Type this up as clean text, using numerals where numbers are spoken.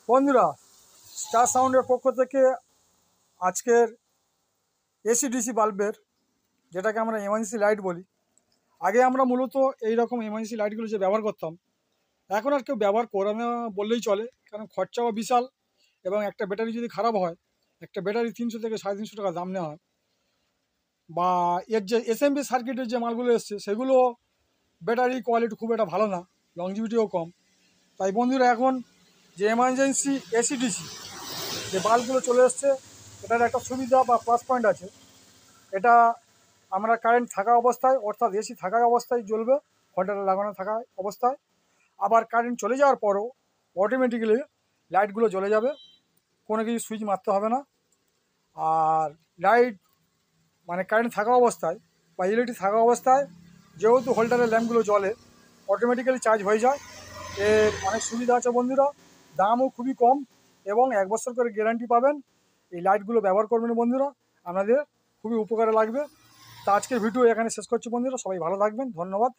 বন্ধুরা, স্টার সাউন্ডের পক্ষ থেকে আজকের এসি ডিসি বাল্বের, যেটাকে আমরা এমার্জেন্সি লাইট বলি, আগে আমরা মূলত এই রকম এমার্জেন্সি লাইটগুলো যে ব্যবহার করতাম, এখন আর কেউ ব্যবহার করে না বললেই চলে। কারণ খরচাও বিশাল, এবং একটা ব্যাটারি যদি খারাপ হয়, একটা ব্যাটারি 300 থেকে 350 টাকা দাম নেওয়া হয়। বা এর যে এসএমপি সার্কিটের যে মালগুলো এসছে, সেগুলো ব্যাটারি কোয়ালিটি খুব একটা ভালো না, লংজিভিটিও কম। তাই বন্ধুরা, এখন যে এমার্জেন্সি এসি ডিসি যে বাল্বগুলো চলে এসছে, এটার একটা সুবিধা বা প্লাস পয়েন্ট আছে। এটা আমরা কারেন্ট থাকা অবস্থায়, অর্থাৎ এসি থাকা অবস্থায় জ্বলবে, ঘন্টাটা লাগানো থাকা অবস্থায়। আবার কারেন্ট চলে যাওয়ার পরও অটোমেটিক্যালি লাইটগুলো জ্বলে যাবে, কোনো কিছু সুইচ মারতে হবে না। আর লাইট মানে কারেন্ট থাকা অবস্থায় বা ইলেকট্রিক থাকা অবস্থায় যেহেতু হোল্ডারের ল্যাম্পগুলো জ্বলে, অটোমেটিক্যালি চার্জ হয়ে যায়। এর অনেক সুবিধা আছে বন্ধুরা, দামও খুবই কম, এবং 1 বছর করে গ্যারান্টি পাবেন। এই লাইটগুলো ব্যবহার করবেন বন্ধুরা, আপনাদের খুবই উপকারে লাগবে। তা আজকের ভিডিও এখানে শেষ করছি বন্ধুরা, সবাই ভালো থাকবেন, ধন্যবাদ।